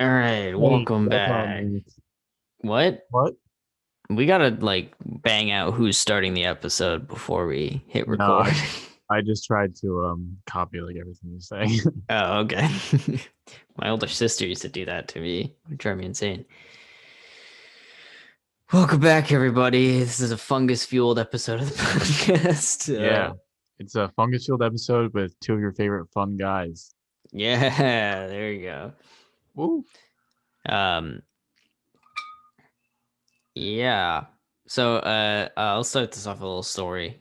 All right, Hey, welcome that's all back. me. What? What? We gotta bang out who's starting the episode before we hit No, record. I just tried to copy like everything you say. Oh, okay. My older sister used to do that to me. It would drive me insane. Welcome back, everybody. This is a fungus-fueled episode of the podcast. Yeah, it's a fungus field episode with two of your favorite fun guys. Yeah, there you go. Woo! Um, yeah. So, I'll start this off with a little story.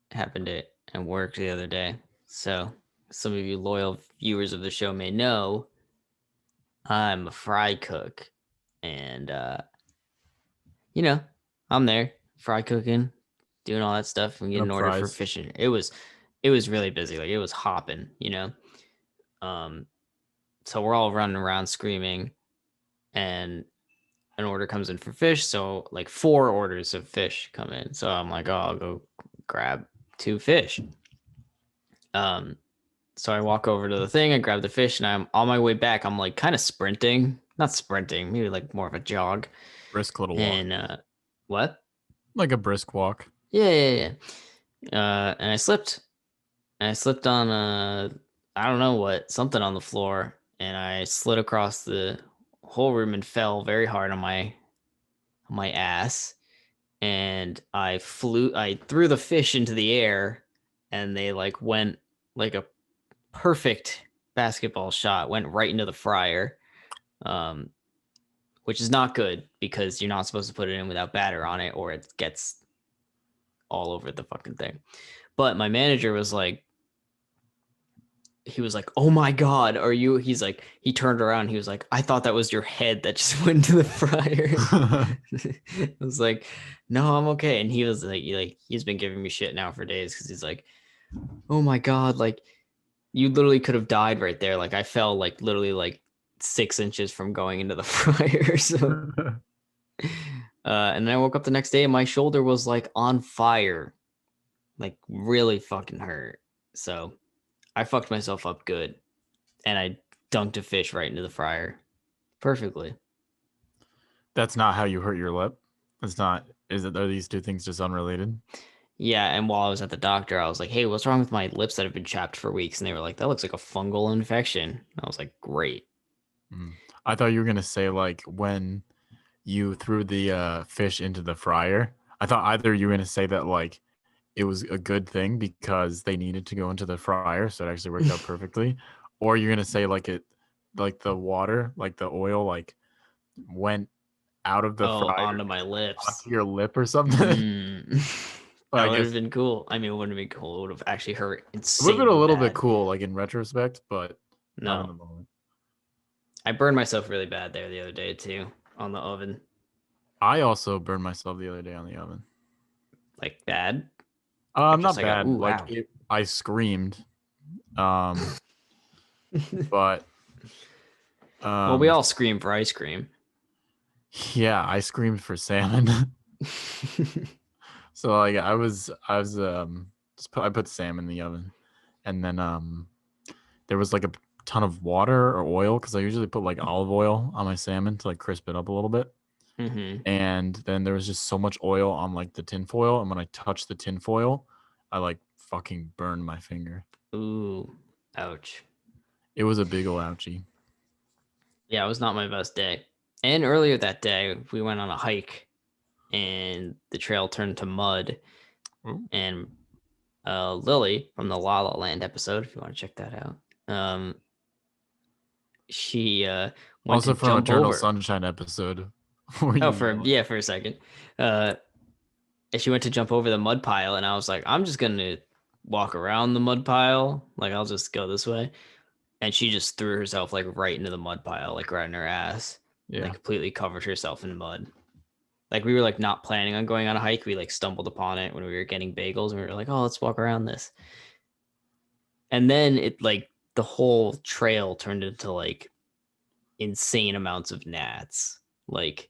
Happened at work the other day. So, some of you loyal viewers of the show may know I'm a fry cook, and you know, I'm there fry cooking, doing all that stuff, and And getting an up order for fries. fishing. It was really busy, like it was hopping. Um, so we're all running around screaming, and an order comes in for fish. So like four orders of fish come in. So I'm like, oh, I'll go grab two fish. Um, So I walk over to the thing, I grab the fish, and I'm on my way back. I'm like kind of sprinting, not sprinting, maybe like more of a jog. Brisk little walk. And what? Like a brisk walk. Yeah, yeah, yeah. And I slipped. And I slipped on I don't know what, something on the floor, and I slid across the whole room and fell very hard on my ass. And I threw the fish into the air, and they like went like a perfect basketball shot, went right into the fryer, um, which is not good because you're not supposed to put it in without batter on it or it gets all over the fucking thing. But my manager was like, he was like, "Oh my god, are you?" He's like, he turned around. He was like, "I thought that was your head that just went into the fryer." I was like, "No, I'm okay." And he was like he's been giving me shit now for days because he's like, "Oh my god, like you literally could have died right there. Like I fell like literally like 6 inches from going into the fryer." So, and then I woke up the next day and my shoulder was like on fire, like really fucking hurt. So I fucked myself up good, and I dunked a fish right into the fryer perfectly. That's not how you hurt your lip. That's not. Is it? Are these two things just unrelated? Yeah, and while I was at the doctor, I was like, "Hey, what's wrong with my lips that have been chapped for weeks?" And they were like, "That looks like a fungal infection." And I was like, "Great." Mm. I thought you were gonna say like when you threw the fish into the fryer. I thought either you were gonna say that like it was a good thing because they needed to go into the fryer, so it actually worked out perfectly. Or you're gonna say like it, like the water, like the oil, like went out of the Oh, fryer onto my lips. onto your lip or something. But That I would have guess been cool. I mean, it wouldn't have been cool. It would have actually hurt it would have been a insanely little bit bad. cool, like in retrospect, but not in No, the moment. I burned myself really bad there the other day too on the oven. I also burned myself the other day on the oven. Like bad, or just Not like a bad. ooh Like wow. I screamed. Um, but Well, we um, all scream for ice cream. yeah, I screamed for salmon. So like I was I put Sam in the oven, and then there was like a ton of water or oil because I usually put like olive oil on my salmon to like crisp it up a little bit. Mm-hmm. And then there was just so much oil on like the tin foil, and when I touched the tin foil, I like fucking burned my finger. Ooh, ouch. It was a big ol' ouchie. Yeah, it was not my best day. And earlier that day, we went on a hike, and the trail turned to mud. Ooh. And Lily from the La La Land episode, if you want to check that out, she went to Also from jump Eternal over. Sunshine episode where Oh, you for yell. yeah, for a second. Uh, and she went to jump over the mud pile, and I was like, I'm just gonna walk around the mud pile. Like I'll just go this way. And she just threw herself like right into the mud pile, like right in her ass, and like Yeah. completely covered herself in mud. Like we were like not planning on going on a hike. We like stumbled upon it when we were getting bagels, and we were like, oh, let's walk around this. And then it like the whole trail turned into like insane amounts of gnats, like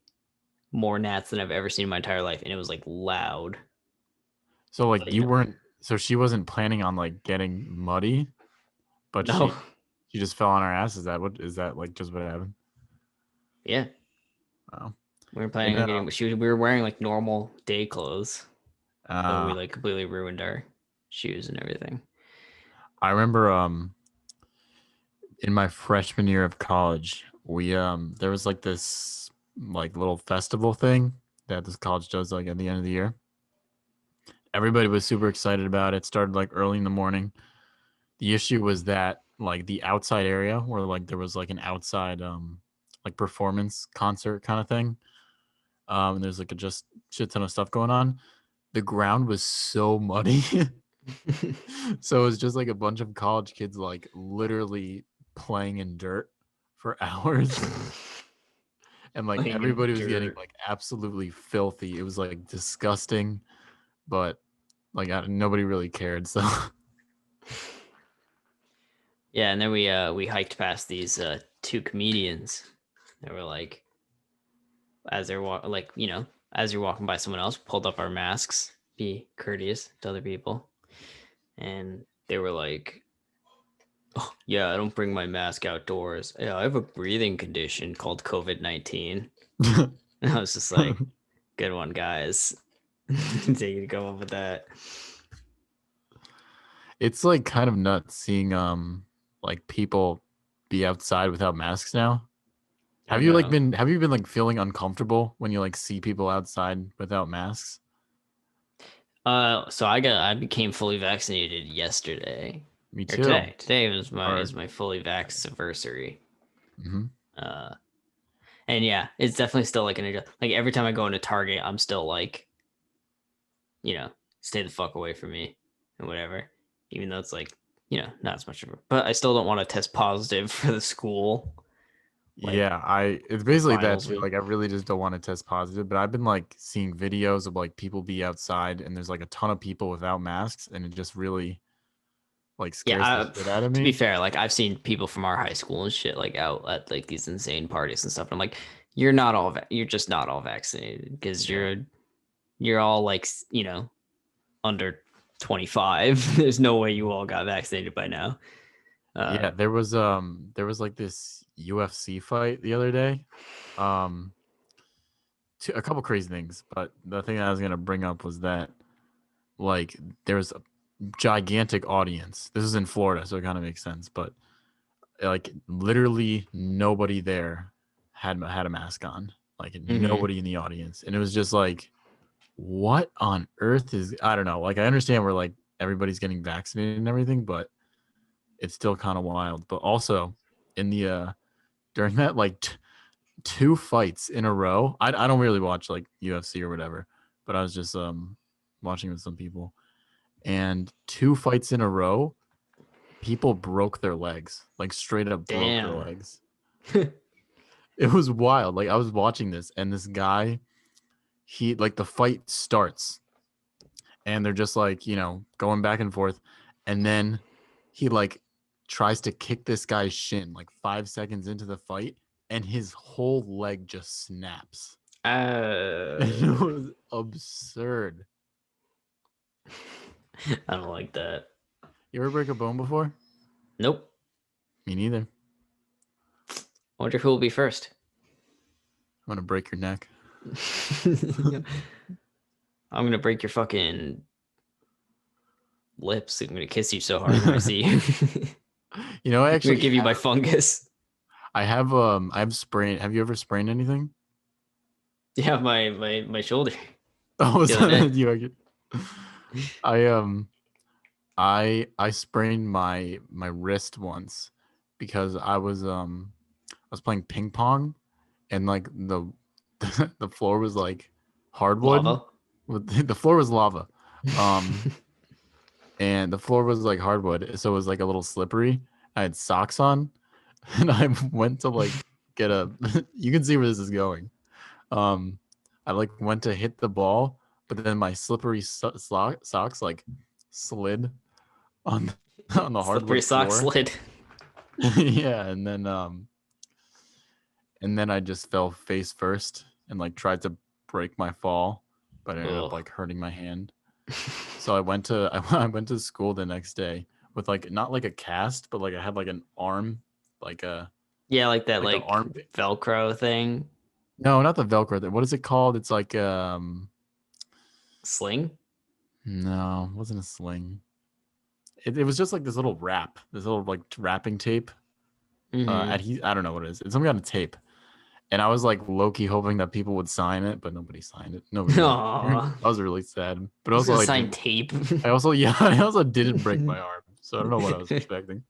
more gnats than I've ever seen in my entire life, and it was like loud. So like Like you weren't so she wasn't planning on like getting muddy, but no, You just fell on our ass. Is that like just what happened? Yeah, Wow. we were And planning on getting. We were wearing like normal day clothes, so we uh, like completely ruined our shoes and everything. I remember in my freshman year of college, we there was like this like little festival thing that this college does like at the end of the year. Everybody was super excited about it. Started like early in the morning. The issue was that like the outside area where like there was like an outside like performance concert kind of thing. And there's like a just shit ton of stuff going on. The ground was so muddy. So it was just like a bunch of college kids like literally playing in dirt for hours. And like Playing in everybody was getting dirt. like absolutely filthy. It was like disgusting, but like nobody really cared. So Yeah, and then we hiked past these two comedians. They were like, as they're like as you're walking by someone else, pulled up our masks, be courteous to other people, and they were like, "Oh yeah, I don't bring my mask outdoors. Yeah, I have a breathing condition called COVID-19." And I was just like, "Good one, guys." Take you to go up with that. it's like kind of nuts seeing like people be outside without masks now. I know. Have you been like feeling uncomfortable when you like see people outside without masks? So I became fully vaccinated yesterday Me or too. today. Today was my Or is my fully vax anniversary. mhm. Uh, and yeah, it's definitely still like like every time I go into Target, I'm still like, you know, stay the fuck away from me and whatever. Even though it's like, not as much of a, but I still don't want to test positive for the school like Yeah, I it's for basically that finals too. week. Like I really just don't want to test positive, but I've been like seeing videos of like people be outside and there's like a ton of people without masks and it just really like Yeah, scares the shit out of to be me. fair, like I've seen people from our high school and shit like out at like these insane parties and stuff. And I'm like, you're not all, you're just not all vaccinated because Yeah. you're all like, under 25. There's no way you all got vaccinated by now. Uh, Yeah, there was like this UFC fight the other day. Um a couple crazy things, but the thing I was going to bring up was that like there's a gigantic audience. This is in Florida, so it kind of makes sense, but like literally nobody there had a mask on. Like mhm. nobody in the audience. And it was just like what on earth is I don't know. Like I understand we're like everybody's getting vaccinated and everything, but it's still kind of wild. But also in the during that like two fights in a row. I don't really watch like UFC or whatever, but I was just watching with some people and two fights in a row, people broke their legs, like straight up broke their Damn. legs. It was wild. Like I was watching this and this guy, he like the fight starts and they're just like, going back and forth and then he like tries to kick this guy's shin like 5 seconds into the fight and his whole leg just snaps. It uh, was absurd. I don't like that. You ever break a bone before? Nope. Me neither. I wonder who will be first. I'm gonna break your neck. I'm gonna break your fucking lips. I'm gonna kiss you so hard when I see you. I I'm gonna actually give you my fungus. I have sprained. Have you ever sprained anything? Yeah, my shoulder Oh, the is other day. that you? I I sprained my wrist once because I was playing ping pong and like the the floor was like hardwood. Lava. The floor was lava. Um and the floor was like hardwood, so it was like a little slippery. I had socks on and I went to like get a you can see where this is going. Um I like went to hit the ball, but then my slippery socks like slid on on the Slippery hardwood sock floor. slid. Yeah, and then I just fell face first and like tried to break my fall, but I ended up Ugh. like hurting my hand. So I went to I went to school the next day with like not like a cast, but like I had like an arm, like a Yeah, like that like the like arm. Velcro thing. No, not the Velcro. What is it called? It's like Sling? no, it wasn't a sling. It was just like this little wrap, this little like wrapping tape. Mm-hmm. I don't know what it is. It's some kind of tape. And I was like low key hoping that people would sign it, but nobody signed it. Nobody really cared. Aw. I was really sad. But Who's also gonna I sign didn't. tape? I also yeah. I also didn't break my arm, so I don't know what I was expecting.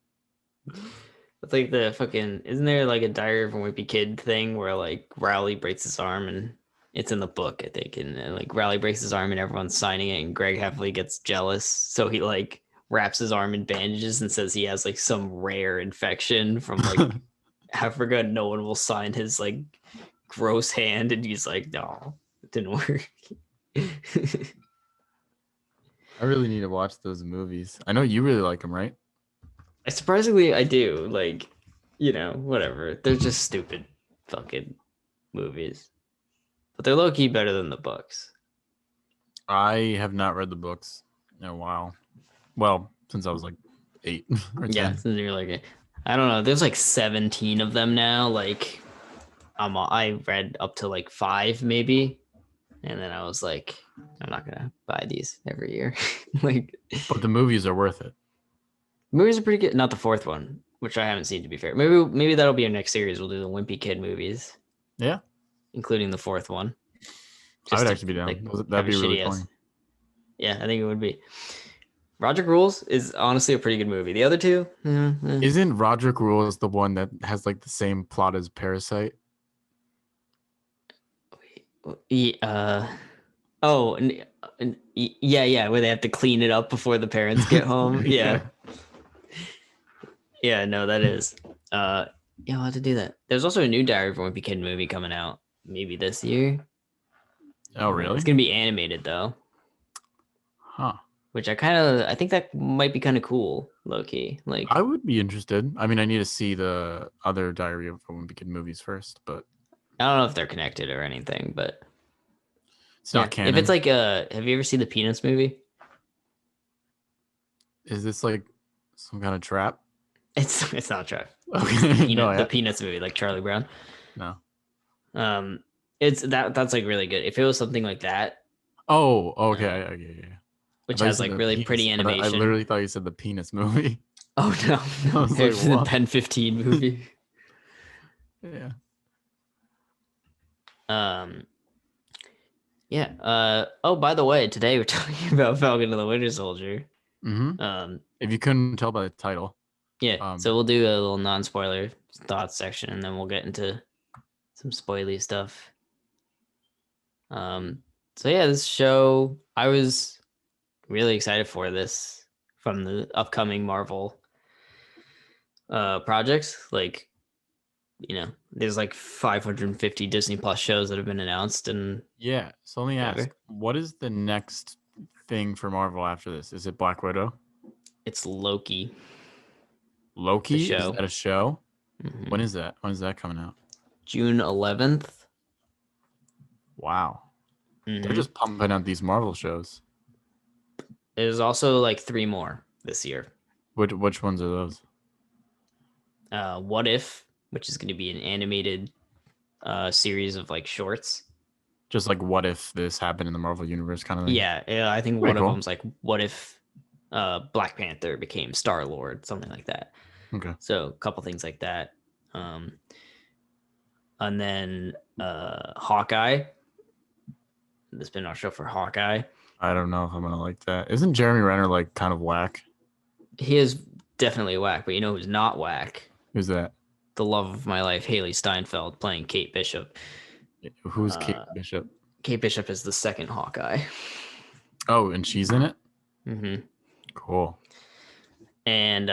It's like the fucking isn't there like a Diary of a Wimpy Kid thing where like Rowley breaks his arm and it's in the book, I think, and like Rowley breaks his arm and everyone's signing it and Greg Heffley gets jealous, so he like wraps his arm in bandages and says he has like some rare infection from like Africa and no one will sign his like gross hand and he's like, no, it didn't work. I really need to watch those movies. I know you really like them, right? Surprisingly, I do. Like, whatever. They're just stupid fucking movies. But they're low key better than the books. I have not read the books in a while. Well, since I was like 8 or 10. Yeah, since you're like, I don't know. There's like 17 of them now. Like, I read up to like 5 maybe, and then I was like, I'm not gonna buy these every year. Like, But the movies are worth it. movies are pretty good. Not the 4th one, which I haven't seen, to be fair. Maybe that'll be our next series. We'll do the Wimpy Kid movies, Yeah, including the 4th one. I would To, actually be down. like, That'd have a be really shitty funny. ass. Yeah, I think it would be. Roderick Rules is honestly a pretty good movie. The other two, Isn't Roderick Rules the one that has like the same plot as Parasite? oh, yeah, where they have to clean it up before the parents get home. Yeah, yeah, no, that is. Yeah, I'll have to do that. There's also a new Diary of a Wimpy Kid movie coming out, maybe this year. Oh, really? It's gonna be animated though, Huh. which I think that might be kind of cool, low key. Like, I would be interested. I mean, I need to see the other Diary of a Wimpy Kid movies first, but I don't know if they're connected or anything, but it's yeah, not if canon. it's like have you ever seen the Peanuts movie? Is this like some kind of trap? It's not true. Okay. The Peanuts movie, like Charlie Brown. No. It's that's like really good. If it was something like that, Oh, okay. Okay, yeah. which has like really pretty I animation. literally thought you said the penis movie. Oh no, I was it's like, the what? Pen 15 movie. Yeah. Yeah. Oh, by the way, today we're talking about Falcon and the Winter Soldier. Mm-hmm. If you couldn't tell by the title. Yeah. So we'll do a little non-spoiler thoughts section, and then we'll get into some spoily stuff. So yeah, this show, I was really excited for this from the upcoming Marvel projects. Like, there's like 550 Disney Plus shows that have been announced, and yeah. So let me ask, what is the next thing for Marvel after this? Is it Black Widow? it's Loki. Loki? show. Is that a show? Mm-hmm. When is that? When is that coming out? June 11th. Wow. Mm-hmm. They're just pumping out these Marvel shows. There's also like 3 more this year. Which ones are those? What If, which is going to be an animated series of like shorts. Just like what if this happened in the Marvel universe kind of thing? Yeah, I think Pretty one cool. of them's like, what if Black Panther became Star-Lord, something like that. Okay. So a couple things like that. And then Hawkeye. The spin-off show for Hawkeye. I don't know if I'm gonna like that. Isn't Jeremy Renner like kind of whack? He is definitely whack, but you know who's not whack? Who's that? The love of my life, Haley Steinfeld, playing Kate Bishop. Who's Kate Bishop? Kate Bishop is the second Hawkeye. Oh, and she's in it? Mm-hmm. Cool. And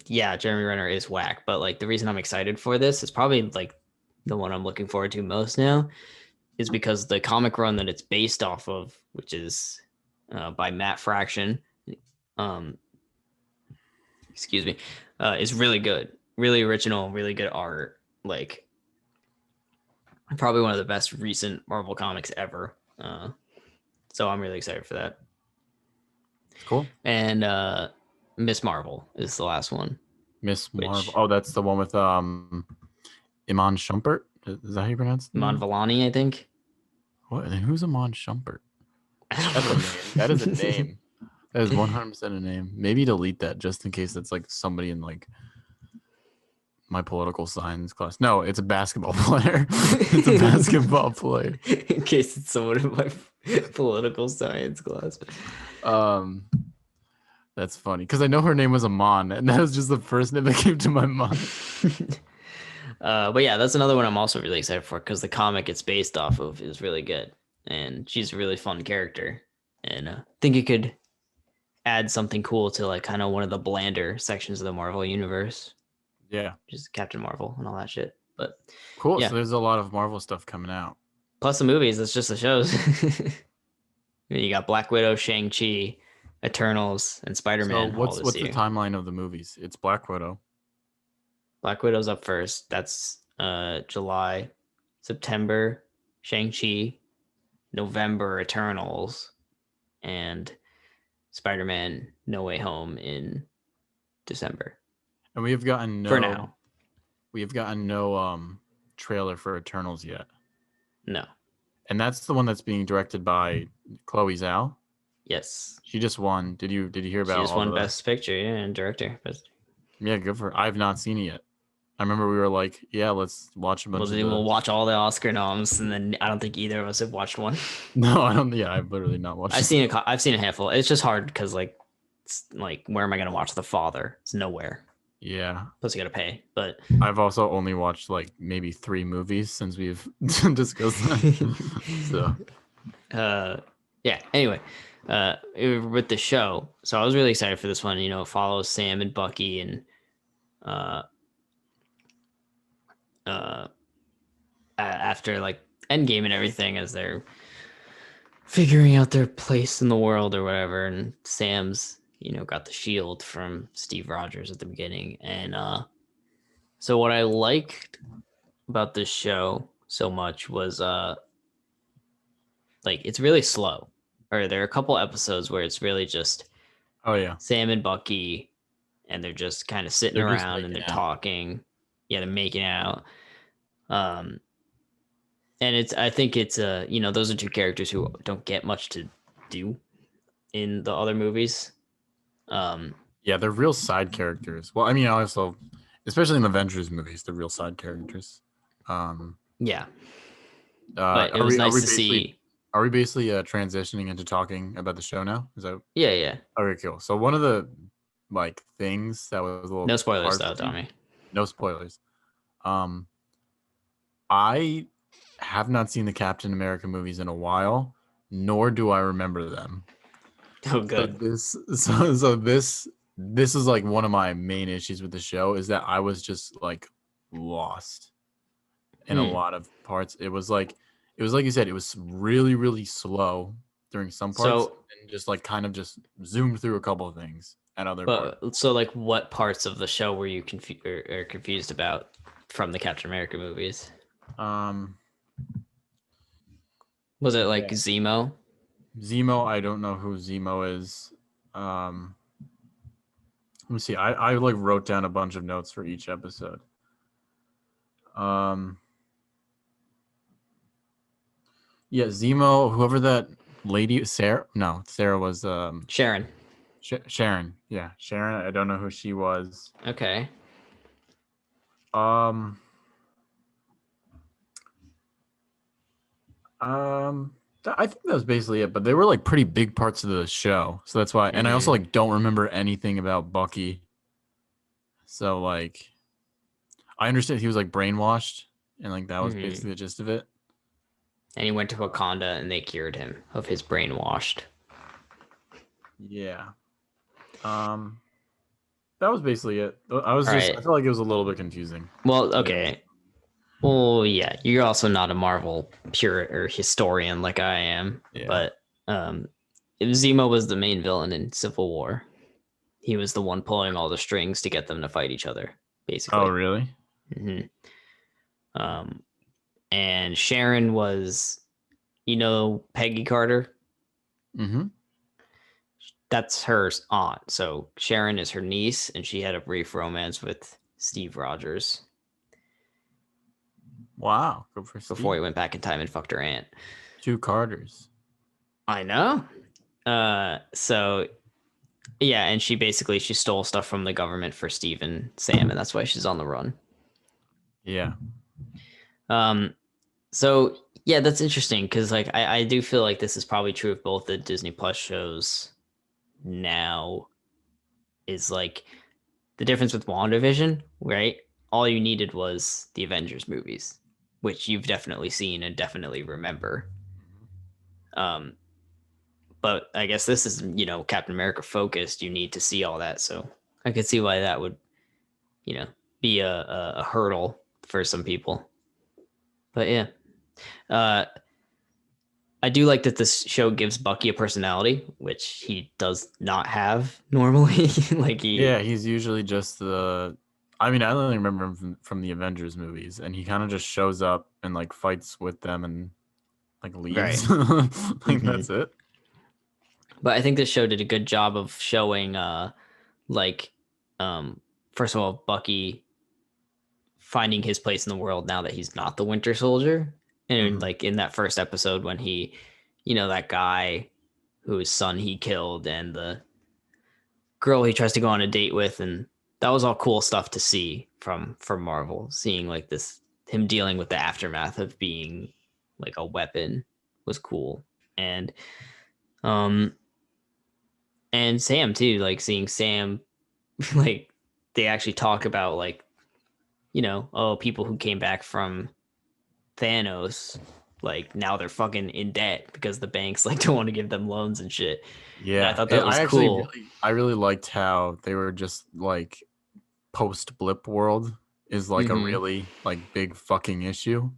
yeah, Jeremy Renner is whack, but like the reason I'm excited for this is probably like the one I'm looking forward to most now is because the comic run that it's based off of, which is by Matt Fraction, excuse me, is really good, really original, really good art. Like probably one of the best recent Marvel comics ever. So I'm really excited for that. Cool. And Miss Marvel is the last one, Miss Marvel. which Oh, that's the one with Iman Shumpert. Is that how you pronounce the name? Monvalani, I think. What? And who's Iman Shumpert? I don't That's a name. That is a know. name. That is 100% a name. Maybe delete that just in case that's like somebody in like my political science class. No, it's a basketball player. It's a basketball player. In case it's someone in my political science class. Um, that's funny because I know her name was Amon, and that was just the first name that came to my mind. But yeah, that's another one I'm also really excited for because the comic it's based off of is really good, and she's a really fun character, and I think it could add something cool to like kind of one of the blander sections of the Marvel universe, Yeah, just Captain Marvel and all that shit. But cool. yeah, So there's a lot of Marvel stuff coming out. plus the movies, it's just the shows. You got Black Widow, Shang-Chi, Eternals, and So Spider-Man all this what's the year. timeline of the movies? It's Black Widow. Black Widow's up first. That's July, September, Shang-Chi, November, Eternals, and Spider-Man No Way Home in December. And we have gotten For no now. trailer for Eternals yet. No. And that's the one that's being directed by Chloe Zhao. Yes. She just won. Did you hear She about just all won the Best Picture, yeah, and Director. Yeah, good for her. I've not seen it yet. I remember we were like, yeah, let's watch a bunch of We'll the watch all the Oscar noms, and then I don't think either of us have watched one. No, I don't yeah, I've literally not watched it. I've seen a handful. It's just hard because like it's like where am I gonna watch The Father? It's nowhere. Yeah. Plus you gotta pay. But I've also only watched like maybe 3 movies since we've discussed that. So yeah. Anyway, with the show, so I was really excited for this one. You know, it follows Sam and Bucky and uh uh after like Endgame and everything as they're figuring out their place in the world or whatever. And Sam's, you know, got the shield from Steve Rogers at the beginning. And so what I liked about this show so much was like it's really slow. Or there are a couple episodes where it's really just oh yeah. Sam and Bucky and they're just kind of sitting They're just around and making they're out. talking. Yeah, they're making out. Um and it's I think it's you know, those are two characters who don't get much to do in the other movies. Um Yeah, they're real side characters. Well, I mean, also, especially in the Avengers movies, they're real side characters. Um, yeah, but it are was we nice to see. transitioning into talking about the show now? Is that Yeah, yeah. okay? Cool. So one of the like things that was a No little spoilers hard though, for me. Tommy. No spoilers. Um, I have not seen the Captain America movies in a while, nor do I remember them. Oh, So good. this is like one of my main issues with the show is that I was just like lost in a Hmm. lot of parts. It was like you said, it was really, really slow during some parts So, and just like kind of just zoomed through a couple of things at other parts. but so like, what parts of the show were you confused about from the Captain America movies? Um Was it like yeah. Zemo? Zemo, I don't know who Zemo is. Let me see. I like wrote down a bunch of notes for each episode. Um Yeah, Zemo, whoever that lady, Sarah. No, Sarah was Sharon. Sharon. Yeah, Sharon. I don't know who she was. Okay. Um, I think that was basically it. But they were like pretty big parts of the show, so that's why. And I also Mm-hmm. like don't remember anything about Bucky. So like, I understand he was like brainwashed, and like that was Mm-hmm. basically the gist of it. And he went to Wakanda, and they cured him of his brainwashed. Yeah. Um, that was basically it. All I right. felt like it was a little bit confusing. Well, To be honest. okay. Well, yeah, you're also not a Marvel pure or historian like I am, Yeah. but Zemo was the main villain in Civil War. He was the one pulling all the strings to get them to fight each other, Oh, basically. really? hmm Um, and Sharon was, you know, Peggy Carter. Mm-hmm. That's her aunt. So Sharon is her niece, and she had a brief romance with Steve Rogers Wow, good for before he Steve. went back in time and fucked her aunt. Two Carters. I know. So yeah, and she stole stuff from the government for Steve and Sam, and that's why she's on the run. Yeah. Um, so yeah, that's interesting because like I do feel like this is probably true of both the Disney Plus shows now. Is like the difference with WandaVision, right? All you needed was the Avengers movies, which you've definitely seen and definitely remember. Um, but I guess this is, Captain America focused. You need to see all that. So I could see why that would, you know, be a hurdle for some people. But yeah, uh, I do like that this show gives Bucky a personality, which he does not have normally. like Yeah, he, he's usually just the. I mean, I only remember him from the Avengers movies, and he kind of just shows up and like fights with them and like right. leaves. Like hmm that's it. But I think this show did a good job of showing, like, um, first of all, Bucky finding his place in the world now that he's not the Winter Soldier. And Hmm. like in that first episode when he, that guy whose son he killed and the girl he tries to go on a date with, and that was all cool stuff to see from Marvel. Seeing like this him dealing with the aftermath of being like a weapon was cool. And um and Sam too, like seeing Sam like they actually talk about like, oh, people who came back from Thanos, like now they're fucking in debt because the banks like don't want to give them loans and shit. And I Yeah, thought that was I actually cool. I really liked how they were just like post blip world is like a Mm-hmm. really like big fucking issue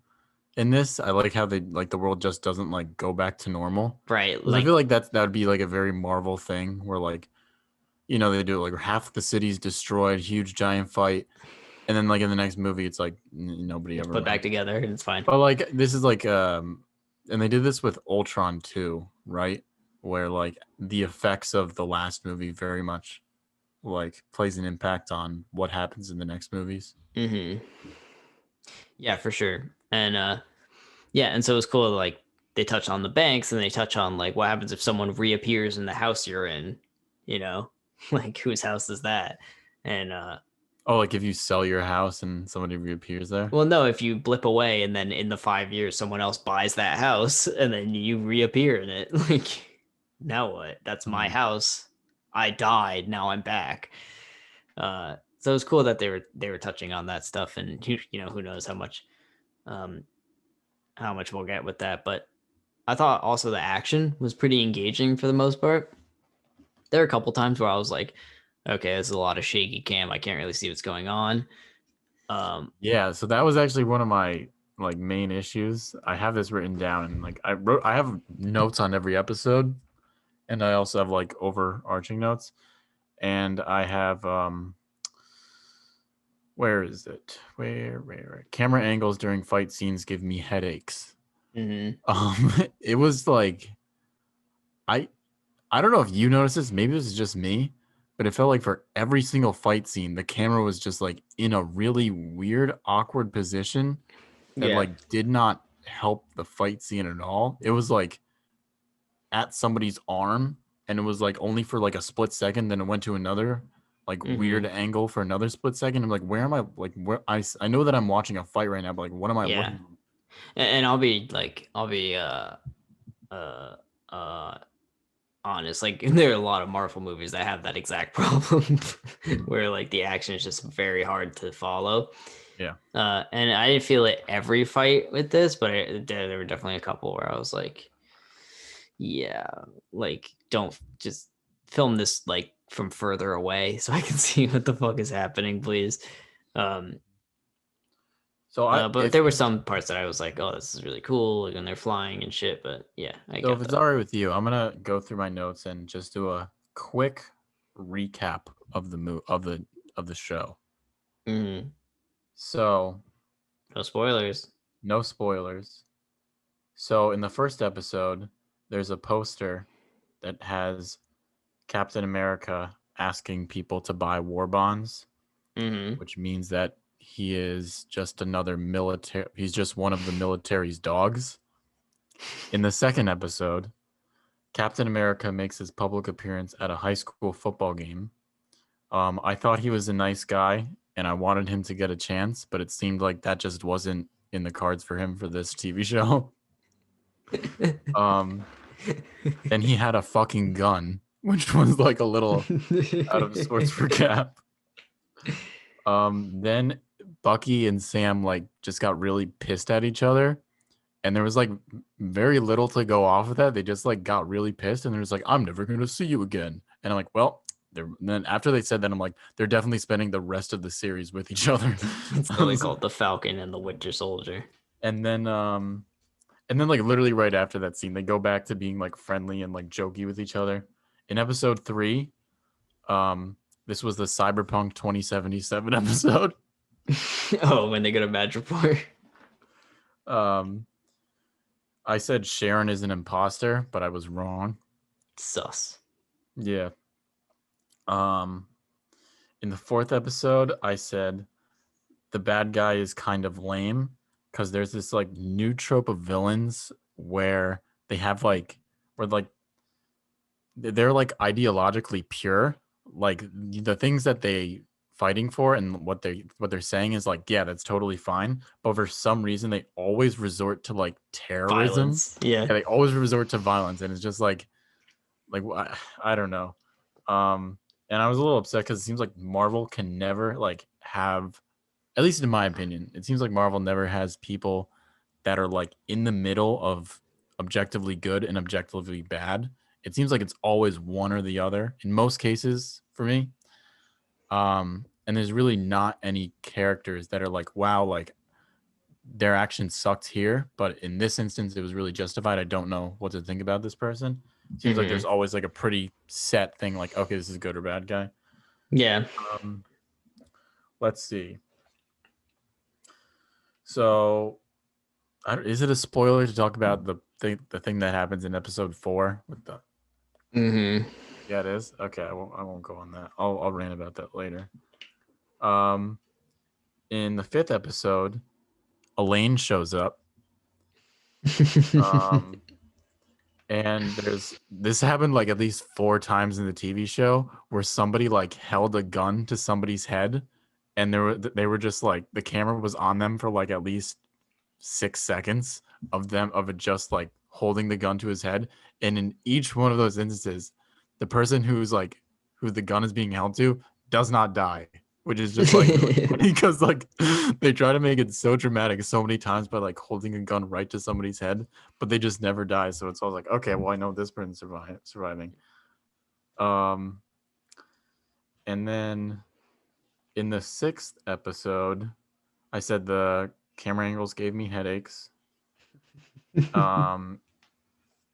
in this. I like how they like the world just doesn't like go back to normal Right. because I feel Like like that would be like a very Marvel thing where like they do it like half the city's destroyed, huge giant fight, and then like in the next movie it's like nobody it's ever put back wins. together and it's fine. But like this is like and they did this with Ultron too, right? Where like the effects of the last movie very much like plays an impact on what happens in the next movies. Mm-hmm. Yeah, for sure. And yeah, and so it's cool like they touch on the banks and they touch on like what happens if someone reappears in the house you're in, you know? Like whose house is that? And Oh, like if you sell your house and somebody reappears there? well, no, if you blip away and then in the 5 years someone else buys that house and then you reappear in it, like now what? That's my Mm. house. I died. Now I'm back. So it's cool that they were touching on that stuff, and who knows um how much we'll get with that. But I thought also the action was pretty engaging for the most part. There are a couple times where I was like, okay, there's a lot of shaky cam. I can't really see what's going on. Um, Yeah, so that was actually one of my like main issues. I have this written down and like I have notes on every episode and I also have like overarching notes and I have where is it? Where? Camera angles during fight scenes give me headaches. mhm. It was like I I don't know if you noticed this. Maybe it was just me, but it felt like for every single fight scene, the camera was just like in a really weird, awkward position that Yeah. like did not help the fight scene at all. It was like at somebody's arm, and it was like only for like a split second. Then it went to another like weird hmm angle for another split second. I'm like, where am I? Like, where I know that I'm watching a fight right now, but like, what am I Yeah. looking at? And I'll be uh uh honest. Like there are a lot of Marvel movies that have that exact problem where like the action is just very hard to follow. Yeah. And I didn't feel it every fight with this, but there were definitely a couple where I was like, yeah, like don't just film this like from further away so I can see what the fuck is happening, please. Um, So I but there were some parts that I was like, oh, this is really cool, like when they're flying and shit. But yeah, I so if get it's that. all right with you, I'm gonna go through my notes and just do a quick recap of of the show. Mm, So no spoilers. no spoilers. So in the first episode, there's a poster that has Captain America asking people to buy war bonds, Mm-hmm. which means that he is just another military. He's just one of the military's dogs. In the second episode, Captain America makes his public appearance at a high school football game. I thought he was a nice guy and I wanted him to get a chance, but it seemed like that just wasn't in the cards for him for this TV show. Um, then he had a fucking gun, which was like a little out of sorts for Cap. Then Bucky and Sam like just got really pissed at each other, and there was like very little to go off of that. They just like got really pissed, and they're just like, "I'm never gonna see you again." And I'm like, "Well." Then after they said that, I'm like, they're definitely spending the rest of the series with each other. So they call it the Falcon and the Winter Soldier. and then like literally right after that scene, they go back to being like friendly and like jokey with each other. In episode 3, this was the Cyberpunk 2077 episode. Oh, when they go to Madripoor. I said Sharon is an imposter, but I was wrong. Sus. Yeah. In the 4th episode, I said the bad guy is kind of lame because there's this like new trope of villains where they have like where like they're like ideologically pure, like the things that they fighting for and what they're saying is like, yeah, that's totally fine, but for some reason they always resort to like terrorism. Violence. Yeah. They always resort to violence, and it's just like I don't know. And I was a little upset because it seems like Marvel can never like have, at least in my opinion, it seems like Marvel never has people that are like in the middle of objectively good and objectively bad. It seems like it's always one or the other in most cases for me. And there's really not any characters that are like, wow, like their action sucked here, but in this instance, it was really justified. I don't know what to think about this person. It seems like there's always like a pretty set thing, like, okay, this is a good or bad guy. Yeah. Let's see. So, is it a spoiler to talk about the thing that happens in episode 4 with the? Yeah, it is. Okay, I won't go on that. I'll rant about that later. In the 5th episode, Elaine shows up. And this happened like at least 4 times in the TV show where somebody like held a gun to somebody's head, and they were just like the camera was on them for like at least 6 seconds of it just like holding the gun to his head, and in each one of those instances, the person who the gun is being held to does not die, which is just like because like they try to make it so dramatic so many times by like holding a gun right to somebody's head, but they just never die. So it's all like, okay, well, I know this person's surviving. And then in the 6th episode, I said the camera angles gave me headaches.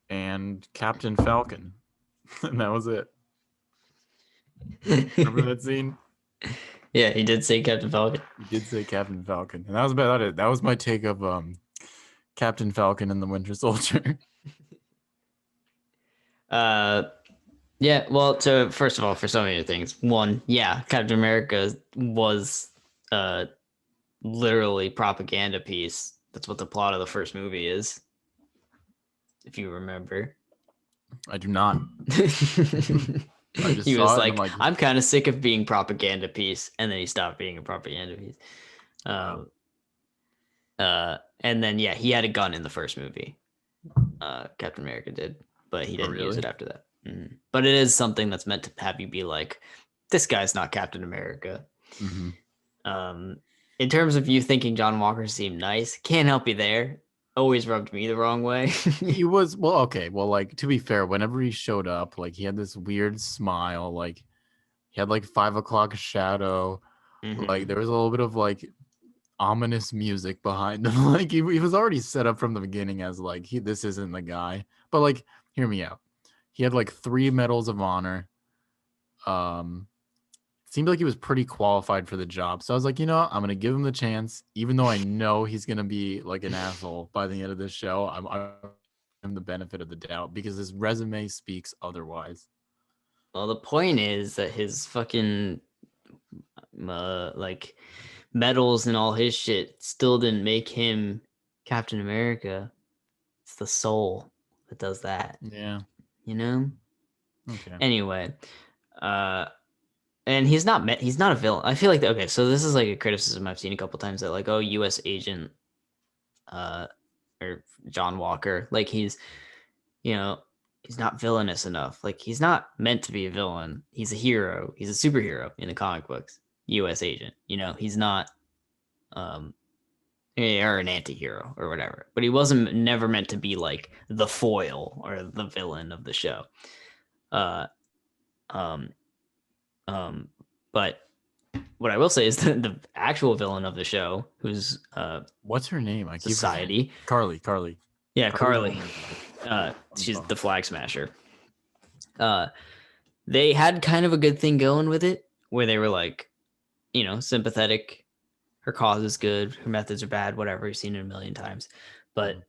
And Captain Falcon, and that was it. Remember that scene? Yeah, he did say Captain Falcon. He did say Captain Falcon, and that was about it. That was my take of Captain Falcon and the Winter Soldier. Yeah, well, so first of all, for so many things. One, yeah, Captain America was literally propaganda piece. That's what the plot of the first movie is. If you remember. I do not. He was like, I'm kind of sick of being propaganda piece, and then he stopped being a propaganda piece. And then yeah, he had a gun in the first movie. Captain America did, but he didn't use it after that. But it is something that's meant to have you be like, this guy's not Captain America. In terms of you thinking John Walker seemed nice, can't help you there. Always rubbed me the wrong way. He was, well, okay, well, like, to be fair, whenever he showed up, like, he had this weird smile, like, he had like 5 o'clock shadow, like there was a little bit of like ominous music behind him. Like he was already set up from the beginning as like this isn't the guy. But like, hear me out. He had like 3 medals of honor. Seemed like he was pretty qualified for the job. So I was like, you know, I'm gonna give him the chance, even though I know he's gonna be like an asshole by the end of this show. I'm the benefit of the doubt because his resume speaks otherwise. Well, the point is that his fucking like medals and all his shit still didn't make him Captain America. It's the soul that does that, Yeah. you know? Okay. Anyway, uh and he's not a villain. I feel like okay, so this is like a criticism I've seen a couple times that like, oh, US agent uh or John Walker, like you know, he's not villainous enough. Like he's not meant to be a villain. He's a hero. He's a superhero in the comic books. US agent. He's not um or an anti-hero or whatever. But he wasn't never meant to be like the foil or the villain of the show. Uh um um but what I will say is that the actual villain of the show, who's What's her name? I keep forgetting. Society. Carly. Carly. Yeah, Carly. Carly. She's the flag smasher. They had kind of a good thing going with it, where they were like, sympathetic. Her cause is good. Her methods are bad. Whatever. You've seen it a million times, but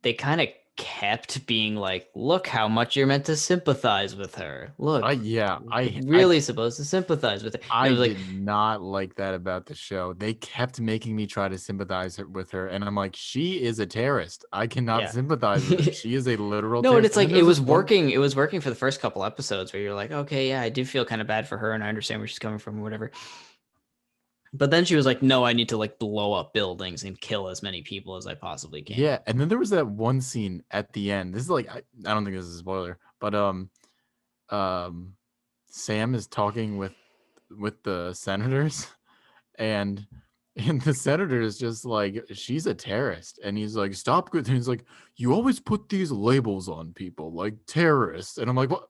they kind of kept being like, look how much you're meant to sympathize with her. Look, really supposed to sympathize with her. I did not like that about the show. They kept making me try to sympathize with her, and I'm like, she is a terrorist. I cannot sympathize with her. She is a literal no, terrorist. and it's like it was working. It was working for the first couple episodes where you're like, okay, yeah, I do feel kind of bad for her, and I understand where she's coming from, or whatever. But then she was like, no, I need to like blow up buildings and kill as many people as I possibly can. Yeah, and then there was that one scene at the end. This is like I don't think this is a spoiler, but Sam is talking with the senators and the senator is just like, she's a terrorist, and he's like, stop. And he's like, you always put these labels on people like terrorists, and I'm like, what?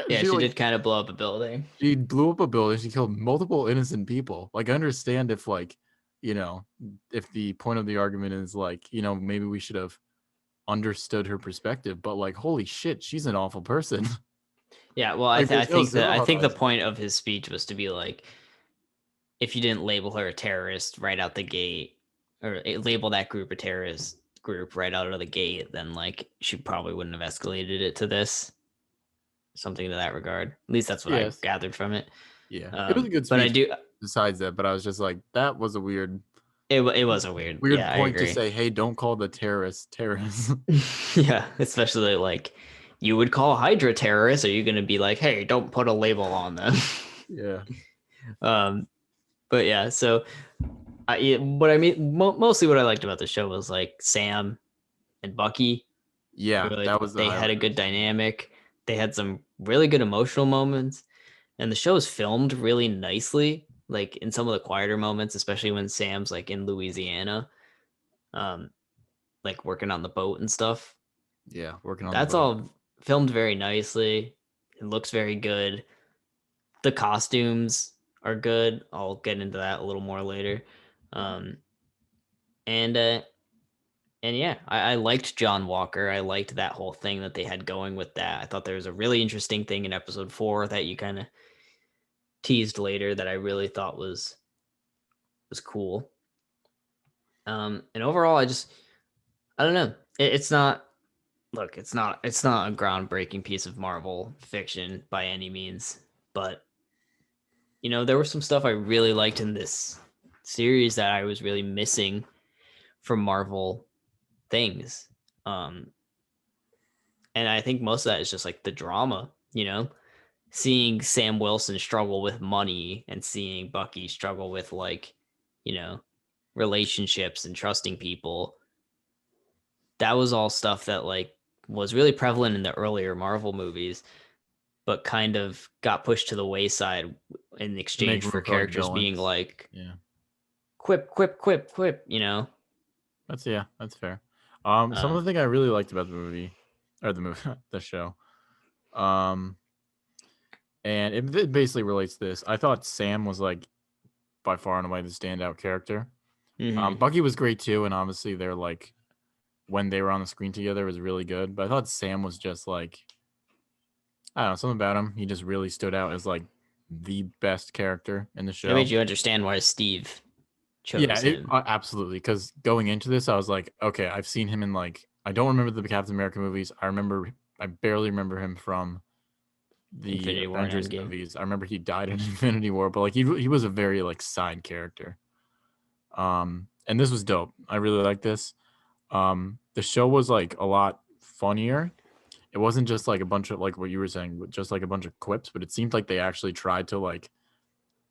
Yeah, she did kind of blow up a building. She blew up a building. She killed multiple innocent people. Like, I understand if like, if the point of the argument is like, maybe we should have understood her perspective, but like, holy shit, she's an awful person. Yeah, well, I think the point of his speech was to be like, if you didn't label her a terrorist right out the gate, or label that group a terrorist group right out of the gate, then like she probably wouldn't have escalated it to this. Something to that regard. At least that's what I gathered from it. Yeah, it was a good speech. But I do. Besides that, but I was just like, that was a weird. It was a weird point to say. Hey, don't call the terrorists. Yeah, especially like you would call Hydra terrorists. Are you going to be like, hey, don't put a label on them? Yeah. But yeah, so what I mean, mostly what I liked about the show was like Sam and Bucky. Yeah, really, that was they had a good dynamic. They had some really good emotional moments, and the show is filmed really nicely. Like in some of the quieter moments, especially when Sam's like in Louisiana, like working on the boat and stuff. Yeah, working on that's all filmed very nicely. It looks very good. The costumes are good. I'll get into that a little more later. And yeah, I liked John Walker. I liked that whole thing that they had going with that. I thought there was a really interesting thing in episode 4 that you kind of teased later that I really thought was cool. And overall, I don't know. It's not a groundbreaking piece of Marvel fiction by any means, but there was some stuff I really liked in this series that I was really missing from Marvel things. And I think most of that is just like the drama, seeing Sam Wilson struggle with money and seeing Bucky struggle with like, relationships and trusting people. That was all stuff that like was really prevalent in the earlier Marvel movies, but kind of got pushed to the wayside in exchange for characters being like, quip, quip, quip, quip, That's fair. Some of the thing I really liked about the show, and it basically relates to this. I thought Sam was like by far and away the standout character. Bucky was great too, and obviously they're like, when they were on the screen together, was really good. But I thought Sam was just like, I don't know, something about him. He just really stood out as like the best character in the show. It made you understand why Steve chose him. Absolutely. Because going into this, I was like, okay, I've seen him in like, I don't remember the Captain America movies. I remember I barely remember him from the Infinity War and Avengers Endgame. movies. I remember he died in Infinity War, but like he was a very like side character. And this was dope. I really like this. The show was like a lot funnier. It wasn't just like a bunch of like what you were saying, just like a bunch of quips, but it seemed like they actually tried to like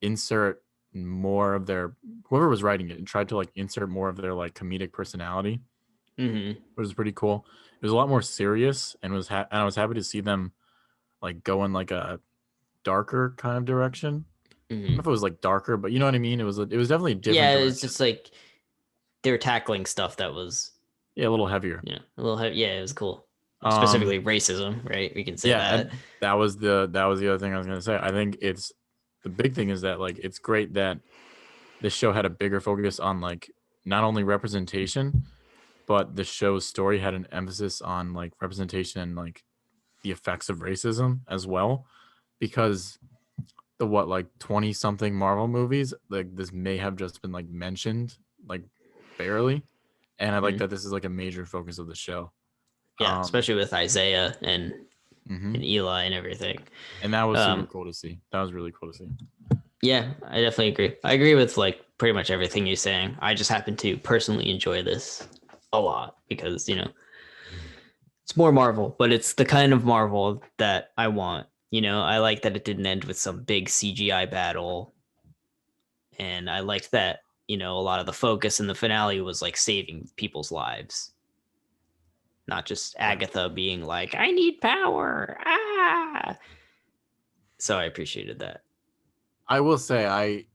insert more of their whoever was writing it tried to like insert more of their like comedic personality, Mm-hmm. which was pretty cool. It was a lot more serious and and I was happy to see them like go in like a darker kind of direction. I don't know Mm-hmm. if it was like darker, but you know what I mean. It was definitely a different Yeah, it's direction. just like they were tackling stuff that was, Yeah, a little heavier. a little heavy. Yeah, it was cool. Um, Specifically racism, right? We can say yeah, that. and that was the other thing I was gonna say. I think it's the big thing is that like it's great that this show had a bigger focus on like not only representation, but the show's story had an emphasis on like representation and like the effects of racism as well. Because the what like 20 something Marvel movies, like this may have just been like mentioned like barely. And I like Mhm. that this is like a major focus of the show. Yeah, Um, especially with Isaiah and mhm. Eli and everything. And that was super Um, cool to see. That was really cool to see. yeah, I definitely agree. I agree with like pretty much everything you're saying. I just happen to personally enjoy this a lot because it's more Marvel, but it's the kind of Marvel that I want. I like that it didn't end with some big CGI battle, and I liked that. A lot of the focus in the finale was like saving people's lives, not just Yeah. Agatha being like, "I need power." Ah. So I appreciated that. I will say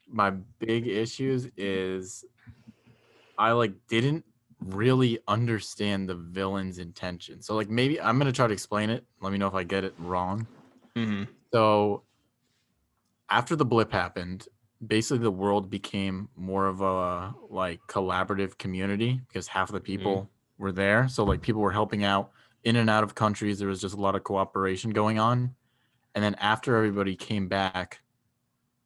my big issues is I like didn't really understand the villain's intention. So like maybe I'm gonna try to explain it. Let me know if I get it wrong. Mm-hmm. So after the blip happened, basically the world became more of a like collaborative community because half of the Mm-hmm. people were there. So like people were helping out in and out of countries. There was just a lot of cooperation going on. And then after everybody came back,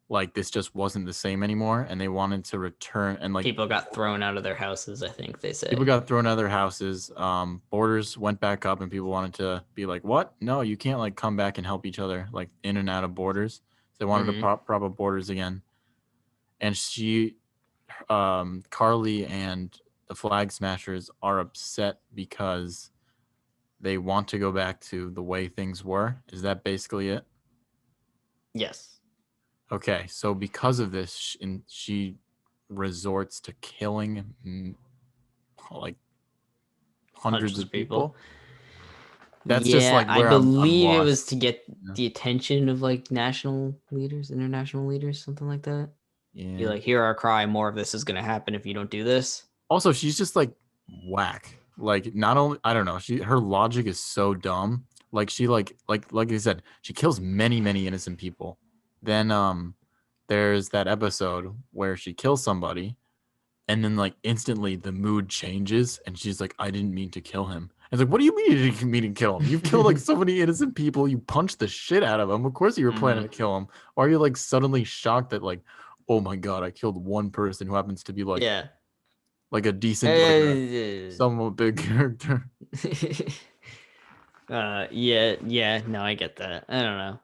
like this just wasn't the same anymore and they wanted to return and like People got thrown out of their houses, I think they people say. got thrown out of their houses. Borders went back up and people wanted to be like, what? No, you can't like come back and help each other like in and out of borders. So they wanted to Mm-hmm. prop up borders again. And Carly and the Flag Smashers are upset because they want to go back to the way things were. Is that basically it? Yes. Okay, so because of this, she resorts to killing like hundreds Hundreds of of people. people. That's just Yeah, like I where I'm believe it was lost. to get Yeah. the attention of like national leaders, international leaders, something like that. Be Yeah. like, hear our cry, more of this is gonna happen if you don't do this. Also, she's just like whack. Like not only I don't know, her logic is so dumb. Like she like I said, she kills many innocent people. Then there's that episode where she kills somebody and then like instantly the mood changes and she's like, I didn't mean to kill him. It's like, what do you mean you didn't mean to kill him? You've killed like so many innocent people. You punched the shit out of them. Of course you were planning Hmm. to kill him. Why are you like suddenly shocked that like, oh my god, I killed one person who happens to be Yeah. like a decent like a Uh, somewhat big character. yeah, yeah. No, I get that. I don't know.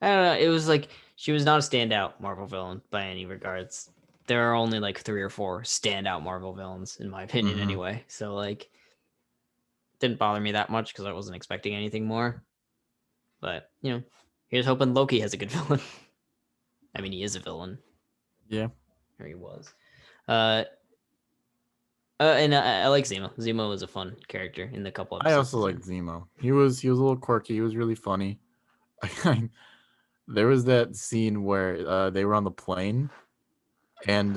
I don't know. It was like she was not a standout Marvel villain by any regards. There are only like three or four standout Marvel villains, in my opinion, Mm-hmm. anyway. So like, didn't bother me that much because I wasn't expecting anything more. But here's hoping Loki has a good villain. I mean, he is a villain, Yeah. or he was. Uh, and I like Zemo. Zemo was a fun character in the couple I episodes also he's like in. Zemo. He was a little quirky. He was really funny. There was that scene where they were on the plane and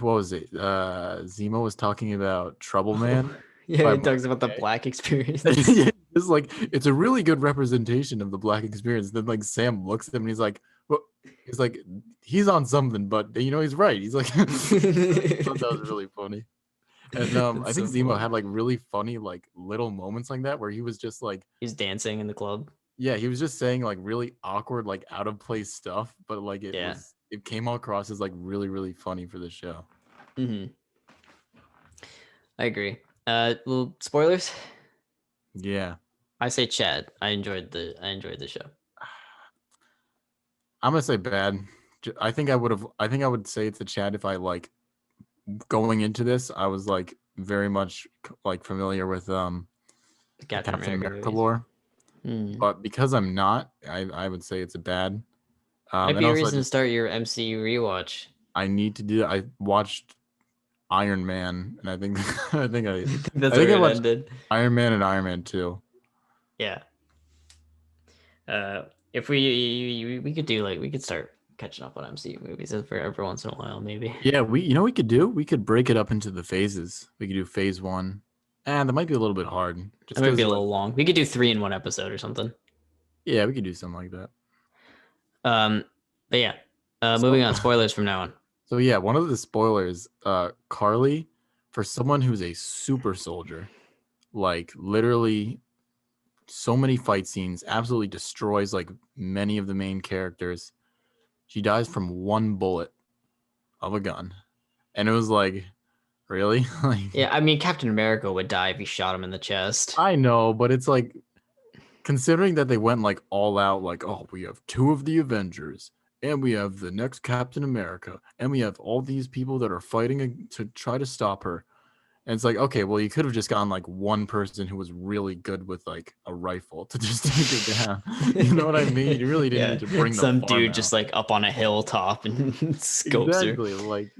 what was it? Zemo was talking about Trouble Man Yeah, by it Marvin talks about the Gaye. black experience. Yeah, it's like it's a really good representation of the black experience. Then like Sam looks at him and he's like, well, he's like, he's on something, but he's right. He's like, I thought that was really funny. And I That's think so Zemo funny. had like really funny like little moments like that where he was just like, He's dancing in the club. yeah, he was just saying like really awkward like out of place stuff, but like Yeah. it came across as like really funny for the show. Hmm. I agree. Well, spoilers. Yeah. I say Chad. I enjoyed the show. I'm gonna say bad. I think I would say it's a Chad if I like going into this. I was like very much like familiar with The the Captain Captain America America movies. lore, Hmm. but because I'm not, I would say it's a bad. Might And be a also reason to start your MCU rewatch. I need to do. I watched Iron Man, and I think I think that's I think where I it watched ended. Iron Man and Iron Man 2. Yeah. If we could do like we could start catching up on MCU movies for every once in a while, maybe. Yeah, we could do? We could break it up into the phases. We could do phase 1. And that might be a little bit hard That just might be cuz a like little long. We could do three in one episode or something. yeah, we could do something like that. Um, but yeah. So Moving on. Spoilers from now on. so yeah, one of the spoilers, Carly, for someone who's a super soldier, like literally so many fight scenes, absolutely destroys like many of the main characters. She dies from one bullet of a gun. And it was like, really? Like Yeah, I mean Captain America would die if he shot him in the chest. I know, but it's like considering that they went like all out, like, oh, we have two of the Avengers, and we have the next Captain America, and we have all these people that are fighting to try to stop her. And it's like, okay, well, you could have just gotten like one person who was really good with like a rifle to just take her down. You know what I mean? You really didn't Yeah, need to bring the some farm dude just out. like up on a hilltop and scopes her. Exactly. Like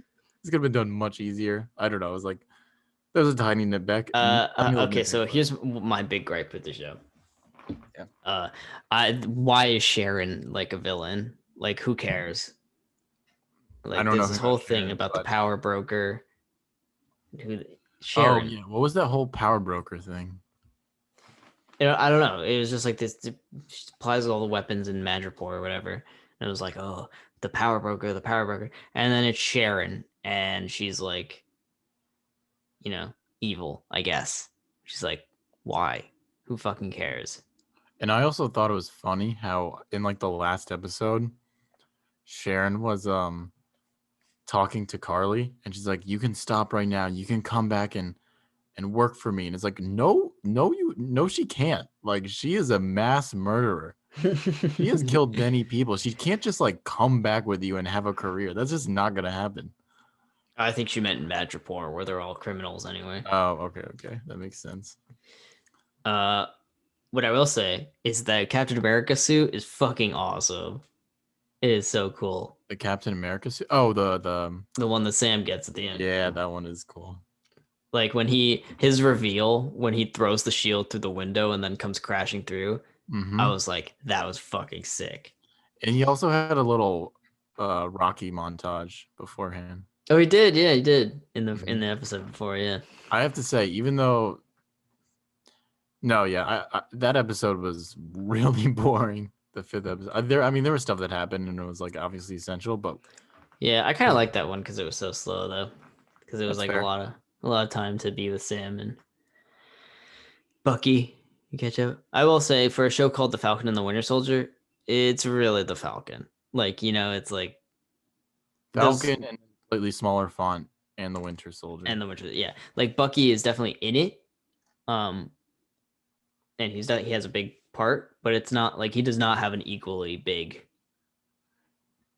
this could have been done much easier. I don't know. It was like there was a tiny tiny little Okay, nitpick, so but here's my big gripe with the show. yeah. Uh, why is Sharon like a villain? Like, who cares? I Like, don't know there's who this got whole thing Sharon, about the but power broker. Who oh Sharon? yeah, what was that whole power broker thing? I don't know. It was just like this. She supplies all the weapons in Madripoor or whatever. And it was like, oh, the power broker. And then it's Sharon, and she's like, evil, I guess. She's like, why? Who fucking cares? And I also thought it was funny how in like the last episode, Sharon was talking to Carly and she's like, you can stop right now. You can come back and work for me. And it's like, no, she can't. Like she is a mass murderer. She has killed many people. She can't just like come back with you and have a career. That's just not gonna happen. I think she meant Madripoor, where they're all criminals anyway. Oh, okay. That makes sense. Uh, what I will say is that Captain America suit is fucking awesome. It is so cool. The Captain America suit. Oh, the The one that Sam gets at the end. yeah, that one is cool. Like when his reveal when he throws the shield through the window and then comes crashing through, I Mm-hmm. was like, that was fucking sick. And he also had a little Rocky montage beforehand. Oh, he did, yeah, he did in the Mhm. episode before, yeah. I have to say, even though no, yeah, that episode was really boring. The fifth episode, I mean, there was stuff that happened, and it was like obviously essential, but Yeah, I kind of like that one because it was so slow though, because it was that's like fair. a lot of time to be with Sam and Bucky. You catch up. I will say for a show called The Falcon and the Winter Soldier, it's really the Falcon. Like it's like there's Falcon and slightly smaller font and the Winter Soldier. and the Winter, yeah. Like Bucky is definitely in it, um, and he has a big part, but it's not like he does not have an equally big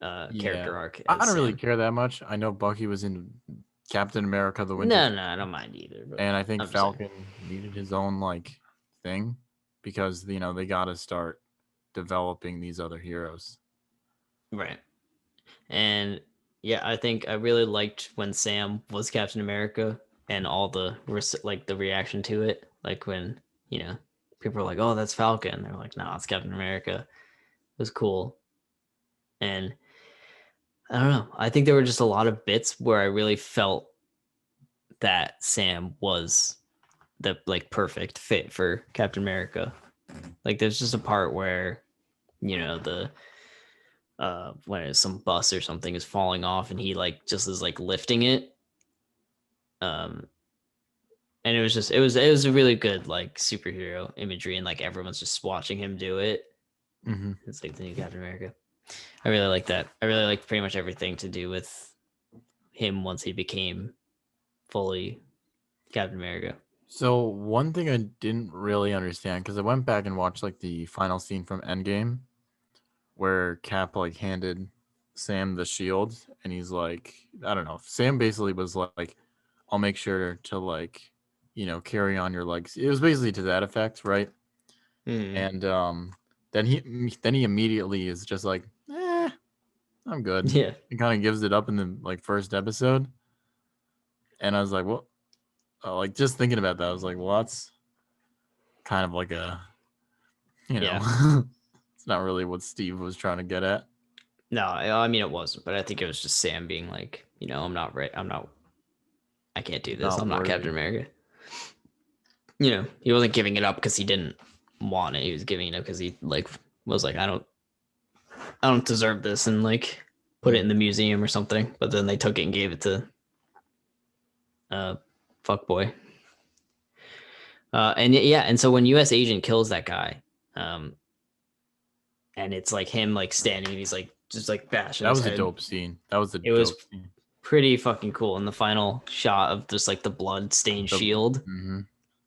Yeah, character arc I as don't really Sam. care that much. I know Bucky was in Captain America: The Winter, No, no, I don't mind either. But and I think I'm just saying, Falcon needed his own like thing because they got to start developing these other heroes. right? And yeah, I think I really liked when Sam was Captain America and all the like the reaction to it. Like when people are like, "Oh, that's Falcon," they're like, "No, it's Captain America." It was cool, and I don't know. I think there were just a lot of bits where I really felt that Sam was the like perfect fit for Captain America. Like there's just a part where the when some bus or something is falling off and he like just is like lifting it, um and it was a really good like superhero imagery and like everyone's just watching him do it. Mm-hmm. It's like the new Captain America. I really like that. I really like pretty much everything to do with him once he became fully Captain America. So one thing I didn't really understand, because I went back and watched like the final scene from Endgame where Cap like handed Sam the shield, and he's like, I don't know. Sam basically was like, I'll make sure to like, carry on your legacy. It was basically to that effect, right? Hmm. And then he immediately is just like, I'm good. Yeah. He kind of gives it up in the like first episode, and I was like, well, like just thinking about that, I was like, well, that's kind of like a, you know, Yeah. it's not really what Steve was trying to get at. No, I mean it wasn't, but I think it was just Sam being like, I'm not right. I can't do this. Not I'm not Captain worthy. America. He wasn't giving it up because he didn't want it. He was giving it up because he like was like, I don't deserve this, and like put it in Mm. the museum or something. But then they took it and gave it to fuckboy. And yeah, and so when U.S. agent kills that guy, um, and it's like him like standing, he's like just like bashing That his was a head. dope scene. That was a It was dope scene. pretty fucking cool. And the final shot of just like the blood stained The shield mm-hmm,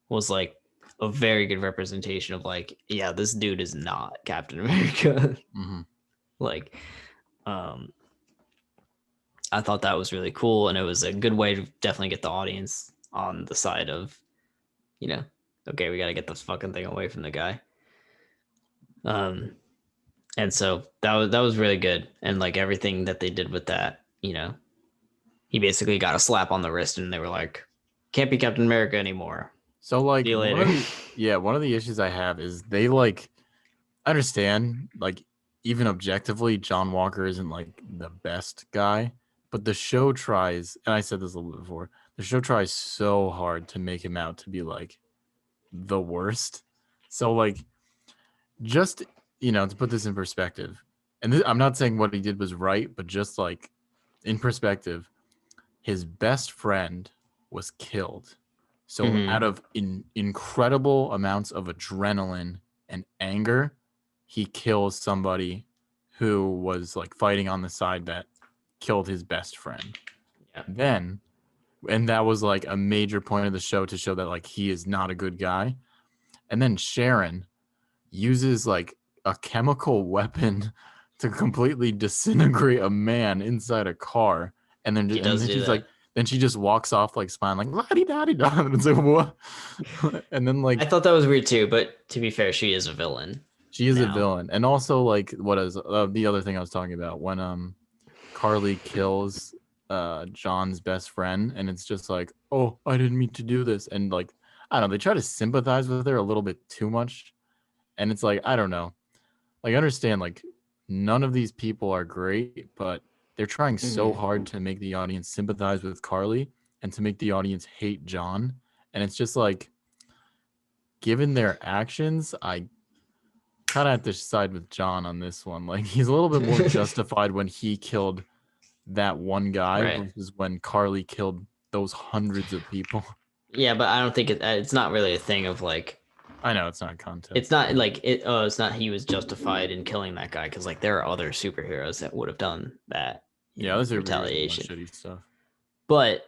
was like a very good representation of like, yeah, this dude is not Captain America. mm-hmm. like, um, I thought that was really cool, and it was a good way to definitely get the audience on the side of, you know, okay, we got to get this fucking thing away from the guy. Um, and so that was really good, and like everything that they did with that, he basically got a slap on the wrist, and they were like, can't be Captain America anymore. So See like you one later. of the one of the issues I have is they like understand like even objectively John Walker isn't like the best guy, but the show tries, and I said this a little bit before, the show tries so hard to make him out to be like the worst. So like just to put this in perspective, and I'm not saying what he did was right, but just like in perspective, his best friend was killed. So out hmm of incredible amounts of adrenaline and anger, he kills somebody who was like fighting on the side that killed his best friend. Yeah. Then, and that was like a major point of the show to show that like he is not a good guy. And then Sharon uses like a chemical weapon to completely disintegrate a man inside a car, and then He does do she's that. like, then she just walks off like smiling like la di da di da, and it's like what? And then I like thought that was weird too, but to be fair, she is a villain she is a now. villain, and also like what is the other thing I was talking about when Carly kills John's best friend, and it's just like, oh, I didn't mean to do this, and like I don't know, they try to sympathize with her a little bit too much, and it's like I don't know. Like, I understand, like, none of these people are great, but they're trying so hmm hard to make the audience sympathize with Carly and to make the audience hate John. And it's just like, given their actions, I kind of have to side with John on this one. Like, he's a little bit more justified when he killed that one guy right. versus when Carly killed those hundreds of people. Yeah, but I don't think it's not really a thing of like I know it's not it's context, not but like it. Oh, it's not he was justified in killing that guy because like there are other superheroes that would have done that yeah, in other superheroes have done retaliation, shitty stuff. but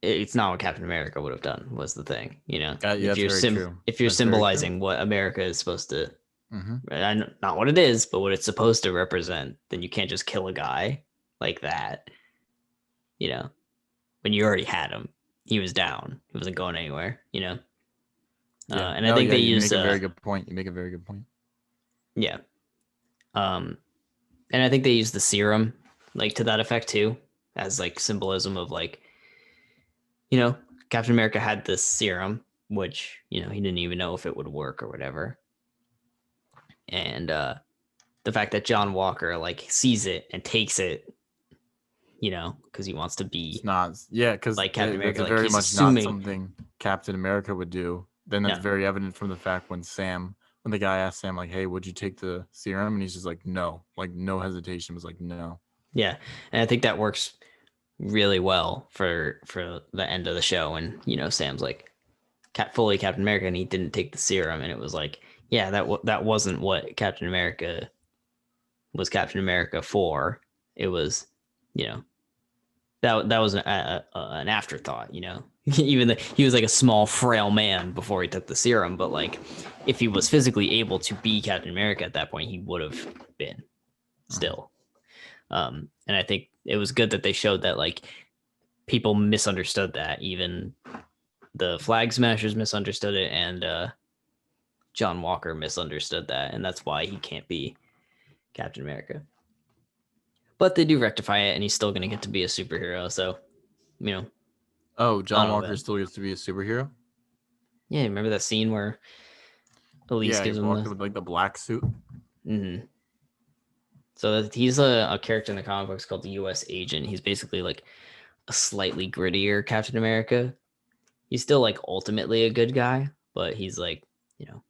it's not what Captain America would have done. Was the thing, Yeah, that's very true. if you're That's very true. symbolizing what America is supposed to, Hmm. not what it is, but what it's supposed to represent, then you can't just kill a guy like that. You know, when you already had him, he was down, he wasn't going anywhere. Yeah. And I No, think yeah, they you used make a very good point. You make a very good point. yeah. Um, and I think they use the serum like to that effect too, as like symbolism of like, you know, Captain America had this serum, which he didn't even know if it would work or whatever, and the fact that John Walker like sees it and takes it, because he wants to It's be not, yeah, because like Captain that's America, a like very he's much not assuming something Captain America would do. Then that's no, very evident from the fact when the guy asked Sam, like, hey, would you take the serum? And he's just like, no, like, no hesitation, was like, no. yeah, and I think that works really well for the end of the show, and Sam's like fully Captain America, and he didn't take the serum, and it was like, yeah, that wasn't what Captain America was Captain America for. It was, you know, that was an afterthought. Even though he was like a small, frail man before he took the serum, but like if he was physically able to be Captain America at that point, he would have been Mhm. still. And I think it was good that they showed that like people misunderstood that. Even the Flag Smashers misunderstood it, and John Walker misunderstood that, and that's why he can't be Captain America. But they do rectify it, and he's still going to get to be a superhero. So, you know, Oh, I John don't know, Walker man. still gets to be a superhero? Yeah, remember that scene where Elise Yeah, he gives him walked the. with like the black suit. Mhm. So he's a character in the comic books called the U.S. Agent. He's basically like a slightly grittier Captain America. He's still like ultimately a good guy, but he's like, you know,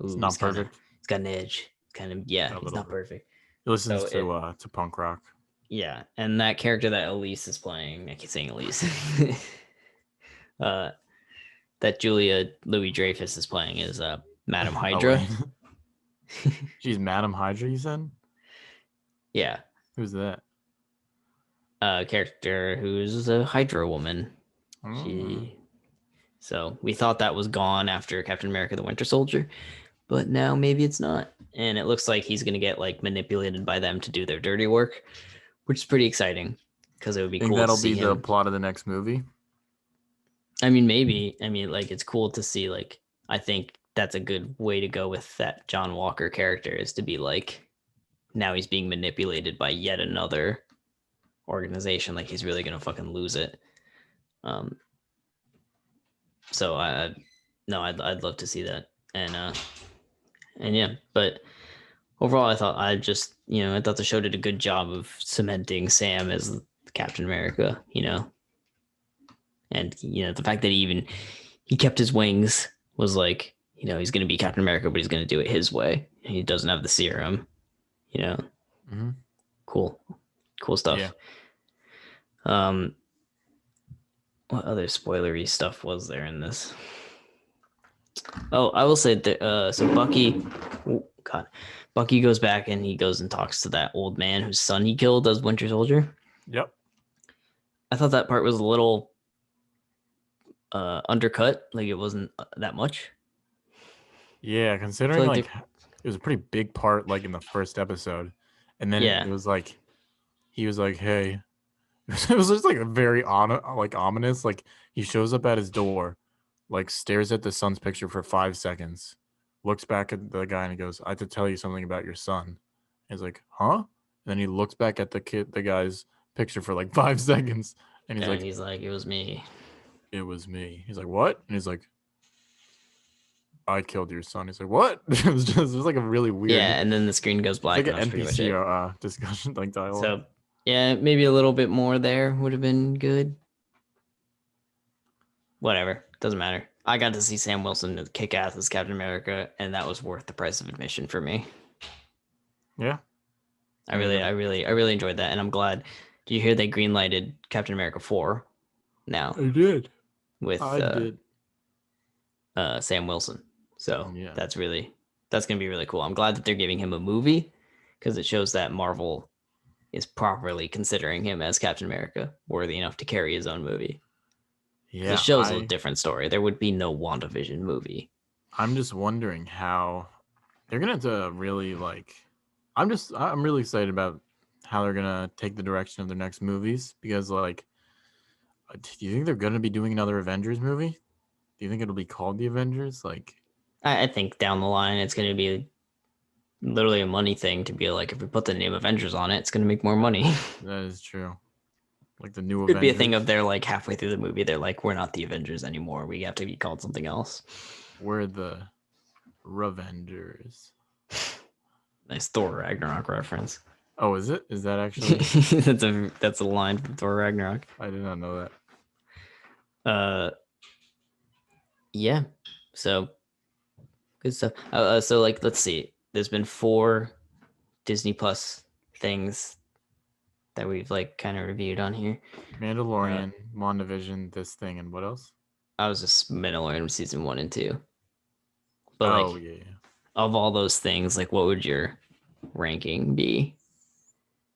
It's ooh, not perfect. he's got an edge. Kind of, yeah, A he's little not bit. perfect. He listens So it, to punk rock. yeah, and that character that Elise is playing, I keep saying Elise, uh, that Julia Louis Dreyfus is playing is Madam Oh Hydra. wait. She's Madam Hydra, you said? Yeah, Who's that? a character who's a Hydra woman. Mm. She So we thought that was gone after Captain America: The Winter Soldier, but now maybe it's not. And it looks like he's gonna get like manipulated by them to do their dirty work, which is pretty exciting because it would be Think cool to that'll see be the him. plot of the next movie? I mean, maybe. I mean, like it's cool to see. Like, I think that's a good way to go with that John Walker character is to be like now he's being manipulated by yet another organization. Like he's really gonna fucking lose it. Um, so I no, I'd love to see that. And yeah, but overall, I thought the show did a good job of cementing Sam as Captain America. And the fact that he kept his wings was like, he's gonna be Captain America, but he's gonna do it his way. He doesn't have the serum. You know, Mm-hmm. cool, cool Yeah. stuff. Um, what other spoilery stuff was there in this? Oh, I will say that. So Bucky, oh, God, Bucky goes back and he goes and talks to that old man whose son he killed as Winter Soldier. Yep. I thought that part was a little undercut. Like it wasn't that much. Yeah, I feel considering like like they, it was a pretty big part like in the first episode. And then it yeah, was like he was like, "Hey." It was just like a very like ominous. Like he shows up at his door, like stares at the son's picture for 5 seconds, looks back at the guy and he goes, "I have to tell you something about your son." He's like, "Huh?" And then he looks back at the guy's picture for like 5 seconds, and he's and like, he's like, it was me. "It was me." He's like, "What?" And he's like, "I killed your son." He's like, "What?" It was like a really weird. Yeah, and then the screen goes It's black, like and an that's pretty much NPC it. discussion like dialogue. So yeah, maybe a little bit more there would have been good. Whatever, doesn't matter. I got to see Sam Wilson kick ass as Captain America, and that was worth the price of admission for me. Yeah, I I really, agree. I really, I really enjoyed that, and I'm glad. Do you hear they greenlighted Captain America 4 now I did. with I did. Sam Wilson? So Yeah. that's gonna be really cool. I'm glad that they're giving him a movie because it shows that Marvel is properly considering him as Captain America, worthy enough to carry his own movie. Because the Yeah, show's a different story. There would be no WandaVision movie. I'm just wondering how they're gonna have to really like. I'm really excited about how they're gonna take the direction of their next movies because like, do you think they're gonna be doing another Avengers movie? Do you think it'll be called the Avengers? Like, I think down the line it's going to be literally a money thing to be like, if we put the name Avengers on it, it's going to make more money. that is true. Like the new It'd be a thing of Avengers. they're like halfway through the movie, they're like, we're not the Avengers anymore. We have to be called something else. We're the Revengers. Nice Thor Ragnarok reference. Oh, is it? Is that actually? that's a line from Thor Ragnarok. I did not know that. Uh, yeah. So good stuff. So like, let's see. There's been 4 Disney Plus things that we've like kind of reviewed on here. Uh, Mandalorian, WandaVision, this thing, and what else? I was just Mandalorian season 1 and 2, but Oh like yeah, yeah. of all those things, like what would your ranking be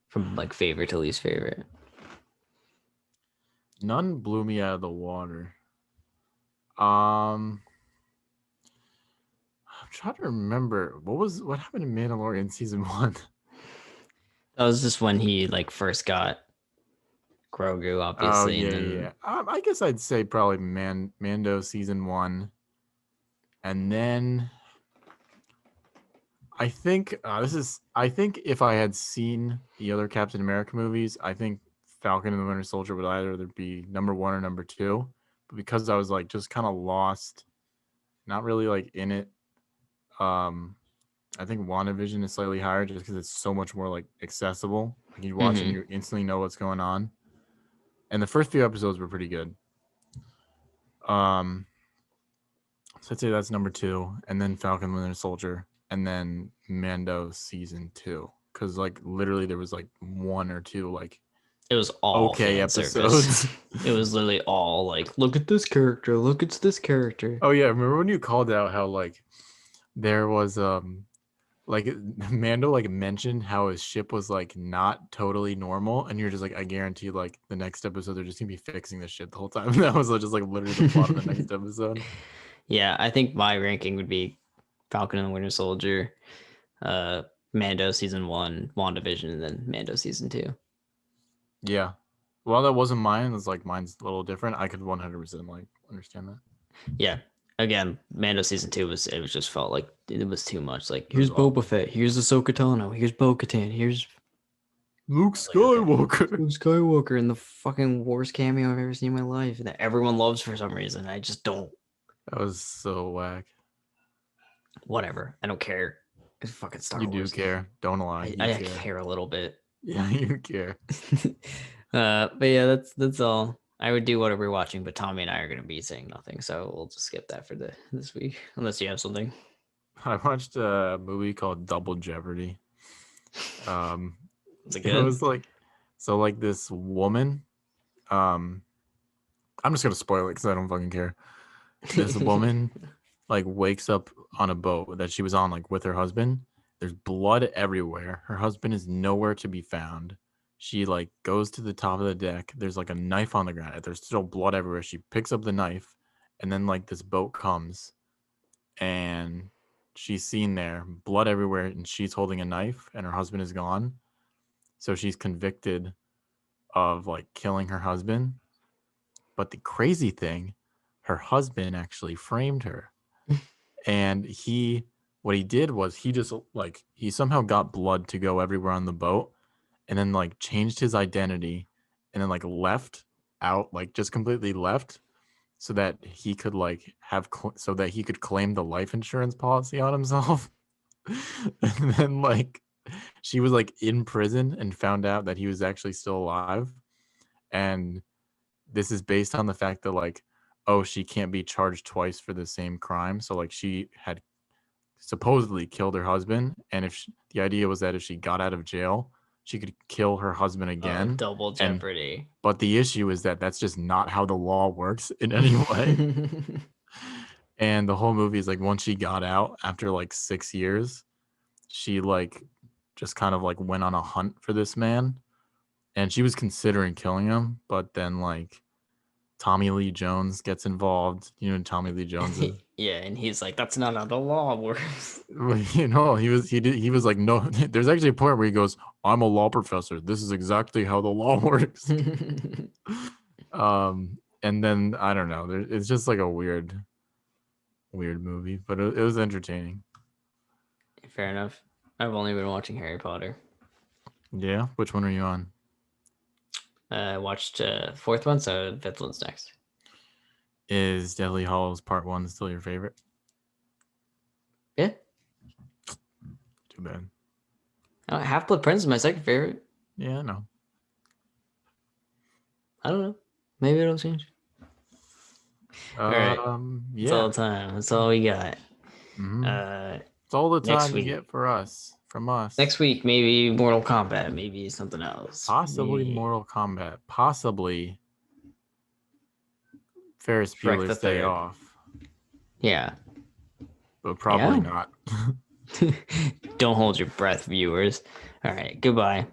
from favorite to least favorite? None blew me out of the water. Um, I'm trying to remember what happened in Mandalorian season 1. That was just when he like first got Grogu, Oh obviously, and yeah, then yeah. I guess I'd say probably Mando season 1, and then I think I think if I had seen the other Captain America movies, I think Falcon and the Winter Soldier would either be number 1 or number 2. But because I was like just kind of lost, not really like in it, I think WandaVision is slightly higher just because it's so much more like accessible. Like you watch it and Mhm. you instantly know what's going on. And the first few episodes were pretty good. Um, so I'd say that's number 2, and then Falcon Winter Soldier, and then Mando season 2. Because like literally there was like 1 or 2 like it was all okay fan service. episodes. It was literally all like, look at this character, look at this character. Oh yeah, remember when you called out how like there was like Mando like mentioned how his ship was like not totally normal, and you're just like, I guarantee like the next episode they're just gonna be fixing this shit the whole time. That was just like literally the plot of the next episode. Yeah, I think my ranking would be Falcon and the Winter Soldier, uh, Mando season 1, WandaVision, and then Mando season 2. Yeah. Well, that wasn't mine. It's like mine's a little different. I could 100% like understand that. Yeah. Again, Mando season 2 was it was just felt like it was too much. Like It was here's Boba awful. Fett, here's Ahsoka Tano, here's Bo-Katan, here's Luke like, okay, Skywalker. Luke Skywalker in the fucking worst cameo I've ever seen in my life that everyone loves for some reason. I just don't. That was so whack. Whatever. I don't care. It's fucking Star You do Wars. care. Don't lie. You I care. care a little bit. Yeah, you care. But yeah, that's all. I would do whatever we're watching, but Tommy and I are gonna be saying nothing, so we'll just skip that for this week, unless you have something. I watched a movie called Double Jeopardy. Is it It good? was like so like this woman. Um, I'm just gonna spoil it because I don't fucking care. This woman like wakes up on a boat that she was on like with her husband. There's blood everywhere. Her husband is nowhere to be found. She like goes to the top of the deck. There's like a knife on the ground. There's still blood everywhere. She picks up the knife, and then like this boat comes, and she's seen there, blood everywhere, and she's holding a knife, and her husband is gone. So she's convicted of like killing her husband. But the crazy thing, her husband actually framed her. And what he did was he just like he somehow got blood to go everywhere on the boat, and then like changed his identity, and then like left out, like just completely left, so that he could like so that he could claim the life insurance policy on himself. And then like she was like in prison and found out that he was actually still alive. And this is based on the fact that like, oh, she can't be charged twice for the same crime. So like she had supposedly killed her husband, and the idea was that if she got out of jail, she could kill her husband Oh, again. double And jeopardy. but the issue is that that's just not how the law works in any way. And the whole movie is like once she got out after like 6 years, she like just kind of like went on a hunt for this man, and she was considering killing him, but then like Tommy Lee Jones gets involved. You know who Tommy Lee Jones is? Yeah, and he's like, that's not how the law works. You know, he was like, no. There's actually a point where he goes, "I'm a law professor. This is exactly how the law works." And then I don't know. It's just like a weird movie, but it was entertaining. Fair enough. I've only been watching Harry Potter. Yeah, which one are you on? I watched fourth one, so fifth one's next. Is Deathly Hallows Part 1 still your favorite? Yeah. Too bad. Half Blood Prince is my second favorite. Yeah, I know. I don't know. Maybe it'll change. All right. That's all Yeah. the time. That's all we got. It's all the Next time you week. get from us. Next week, maybe Mortal Kombat, maybe something else. Possibly Maybe Mortal Kombat. Possibly Ferris Shrek the Bueller's Day Third. Off. Yeah. But probably Yeah. not. Don't hold your breath, viewers. All right. Goodbye.